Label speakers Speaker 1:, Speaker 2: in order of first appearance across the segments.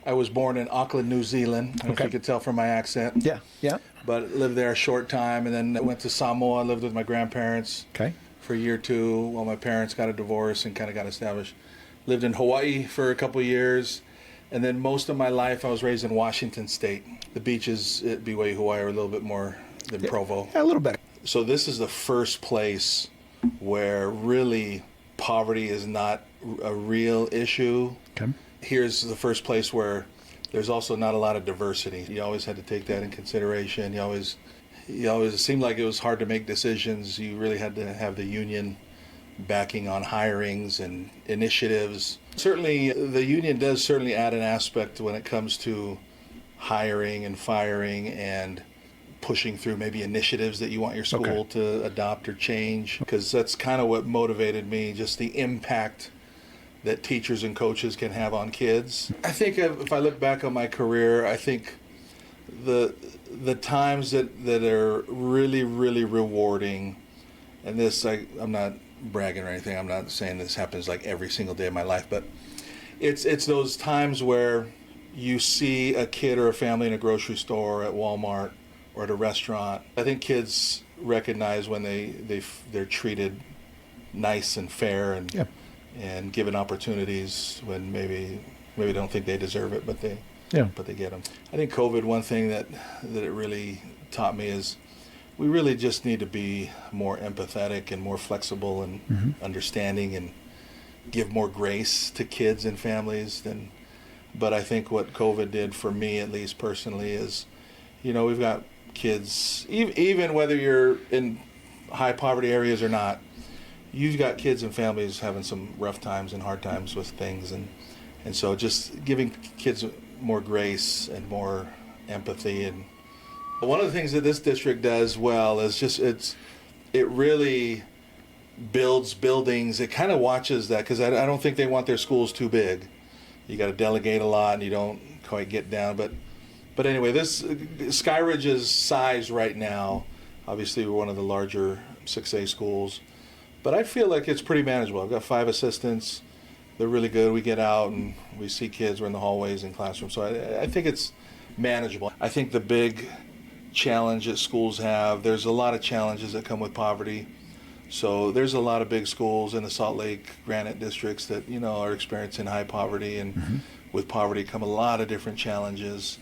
Speaker 1: I was born in Auckland, New Zealand. I don't know if you could tell from my accent.
Speaker 2: Yeah.
Speaker 1: But lived there a short time, and then I went to Samoa, lived with my grandparents for a year or two while my parents got a divorce and kind of got established. Lived in Hawaii for a couple of years, and then most of my life I was raised in Washington State. The beaches at BYU, Hawaii are a little bit more than Provo.
Speaker 2: Yeah, a little bit.
Speaker 1: So this is the first place where really poverty is not a real issue.
Speaker 2: Okay.
Speaker 1: Here's the first place where there's also not a lot of diversity. You always had to take that in consideration. You always it seemed like it was hard to make decisions. You really had to have the union backing on hirings and initiatives. Certainly, the union does certainly add an aspect when it comes to hiring and firing and pushing through maybe initiatives that you want your school to adopt or change, because that's kind of what motivated me, just the impact that teachers and coaches can have on kids. I think if I look back on my career, I think the times that are really, really rewarding, and this, I'm not bragging or anything, I'm not saying this happens like every single day of my life, but it's those times where you see a kid or a family in a grocery store, at Walmart, or at a restaurant. I think kids recognize when they're treated nice and fair and given opportunities when maybe don't think they deserve it, but they get them. I think COVID, one thing that it really taught me is we really just need to be more empathetic and more flexible and understanding and give more grace to kids and families but I think what COVID did for me, at least personally, is, we've got kids, even whether you're in high poverty areas or not, you've got kids and families having some rough times and hard times with things, and so just giving kids more grace and more empathy. And one of the things that this district does well is just it really builds buildings. It kind of watches that, because I don't think they want their schools too big. You got to delegate a lot, and you don't quite get down. But anyway, this Skyridge's size right now, obviously we're one of the larger 6A schools, but I feel like it's pretty manageable. I've got 5 assistants. They're really good. We get out and we see kids. We're in the hallways and classrooms. So I think it's manageable. I think the big challenge that schools have, there's a lot of challenges that come with poverty. So there's a lot of big schools in the Salt Lake, Granite districts that, are experiencing high poverty, and with poverty come a lot of different challenges.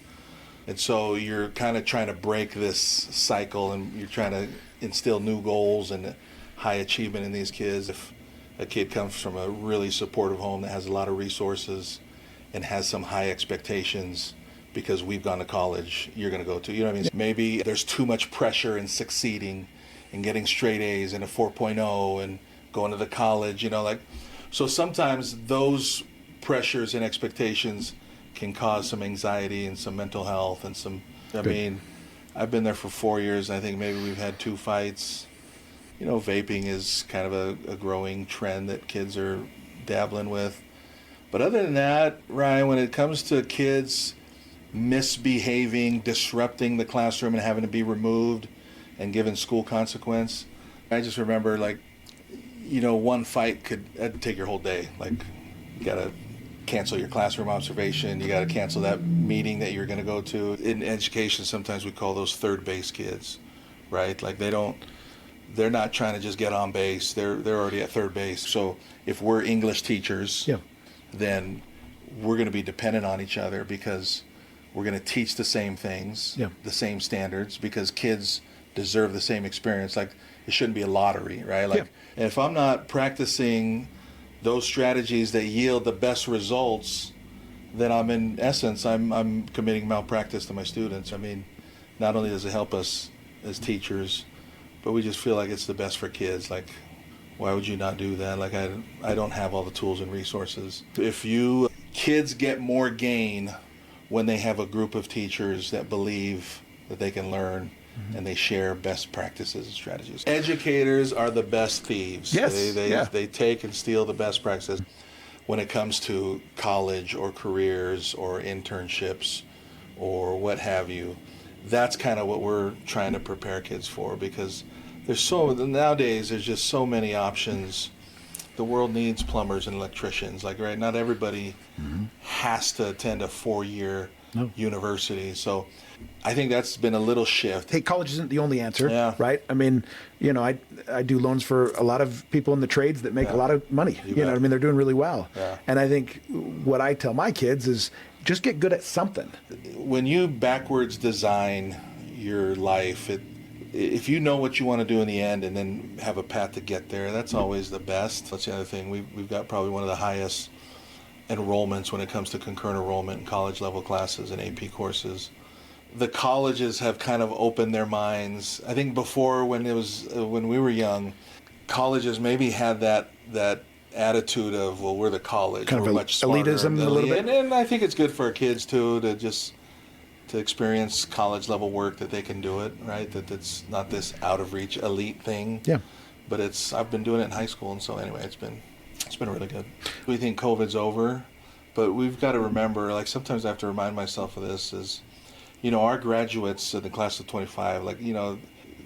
Speaker 1: And so you're kind of trying to break this cycle, and you're trying to instill new goals and high achievement in these kids. If a kid comes from a really supportive home that has a lot of resources and has some high expectations because we've gone to college, you're going to go to, what I mean? Maybe there's too much pressure in succeeding and getting straight A's and a 4.0 and going to the college, so sometimes those pressures and expectations can cause some anxiety and some mental health and some, I've been there for 4 years, and I think maybe we've had 2 fights. Vaping is kind of a growing trend that kids are dabbling with. But other than that, Ryan, when it comes to kids misbehaving, disrupting the classroom and having to be removed and given school consequence, I just remember, one fight could take your whole day. You got to cancel your classroom observation. You got to cancel that meeting that you're going to go to. In education, sometimes we call those third base kids, right? They're not trying to just get on base. They're already at third base. So if we're English teachers, then we're going to be dependent on each other, because we're going to teach the same things, the same standards, because kids deserve the same experience. It shouldn't be a lottery, right? And if I'm not practicing those strategies that yield the best results, then I'm committing malpractice to my students. Not only does it help us as teachers, but we just feel like it's the best for kids. Why would you not do that? I don't have all the tools and resources. Kids get more gain when they have a group of teachers that believe that they can learn, and they share best practices and strategies. Educators are the best thieves.
Speaker 2: Yes.
Speaker 1: They take and steal the best practices when it comes to college or careers or internships or what have you. That's kind of what we're trying to prepare kids for, because nowadays there's just so many options the world needs plumbers and electricians. Like, right, not everybody has to attend a 4-year university. So I think that's been a little shift.
Speaker 2: Hey, college isn't the only answer,
Speaker 1: Yeah.
Speaker 2: right? I mean, you know, I do loans for a lot of people in the trades that make a lot of money. You know what I mean? They're doing really well.
Speaker 1: Yeah.
Speaker 2: And I think what I tell my kids is just get good at something.
Speaker 1: When you backwards design your life, if you know what you want to do in the end and then have a path to get there, that's always the best. That's the other thing. We've got probably one of the highest enrollments when it comes to concurrent enrollment in college level classes and AP courses. The colleges have kind of opened their minds. I think before, when we were young, colleges maybe had that attitude of, well, we're the college,
Speaker 2: Kind
Speaker 1: we're
Speaker 2: of
Speaker 1: much smarter.
Speaker 2: elitism a little bit.
Speaker 1: And I think it's good for our kids too to experience college level work, that they can do it, right? That it's not this out of reach elite thing.
Speaker 2: Yeah.
Speaker 1: But I've been doing it in high school, and so anyway, it's been really good. We think COVID's over, but we've got to remember, like, sometimes I have to remind myself of this, is, you know, our graduates in the class of 25, like, you know,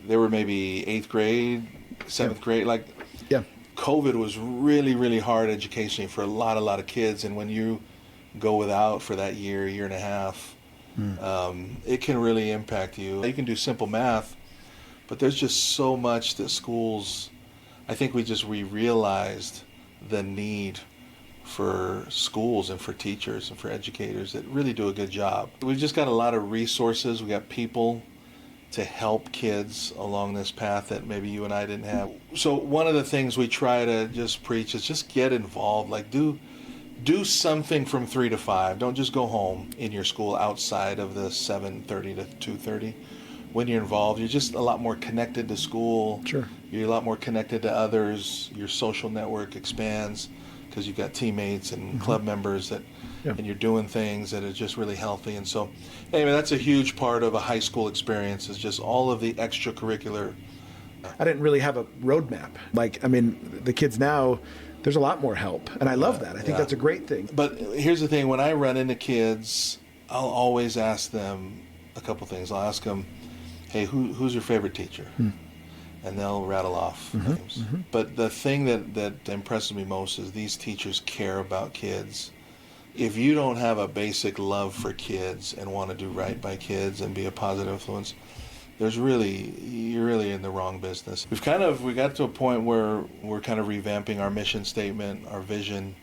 Speaker 1: they were maybe 8th grade, 7th grade, like, COVID was really, really hard educationally for a lot of kids, and when you go without for that year and a half, it can really impact you. You can do simple math, but there's just so much that schools, I think we realized the need for schools and for teachers and for educators that really do a good job. We've just got a lot of resources. We got people to help kids along this path that maybe you and I didn't have. So one of the things we try to just preach is just get involved. Like, do something from 3 to 5. Don't just go home in your school outside of the 7:30 to 2:30. When you're involved, you're just a lot more connected to school.
Speaker 2: Sure.
Speaker 1: You're a lot more connected to others. Your social network expands because you've got teammates and club members and you're doing things that are just really healthy. And so, anyway, that's a huge part of a high school experience, is just all of the extracurricular.
Speaker 2: I didn't really have a roadmap. Like, I mean, the kids now, there's a lot more help, and I love that. I think that's a great thing.
Speaker 1: But here's the thing: when I run into kids, I'll always ask them a couple things. I'll ask them, "Hey, who's your favorite teacher?" And they'll rattle off names. But the thing that impresses me most is these teachers care about kids. If you don't have a basic love for kids and want to do right by kids and be a positive influence, you're really in the wrong business. We got to a point where we're kind of revamping our mission statement, our vision,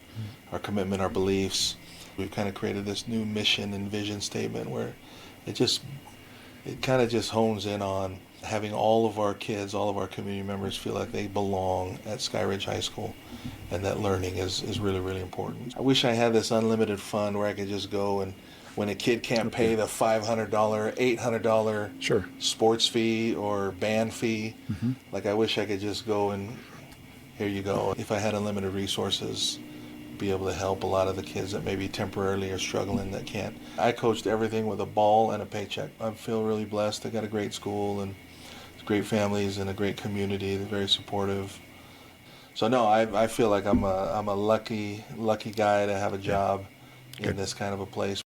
Speaker 1: our commitment, our beliefs. We've kind of created this new mission and vision statement where it kind of just hones in on having all of our kids, all of our community members feel like they belong at Skyridge High School, and that learning is really, really important. I wish I had this unlimited fund where I could just go, and when a kid can't pay the $500, $800 sports fee or band fee, like, I wish I could just go and, here you go. If I had unlimited resources, be able to help a lot of the kids that maybe temporarily are struggling, that can't. I coached everything with a ball and a paycheck. I feel really blessed. I got a great school and great families and a great community. They're very supportive. So no, I feel like I'm a lucky guy to have a job in this kind of a place.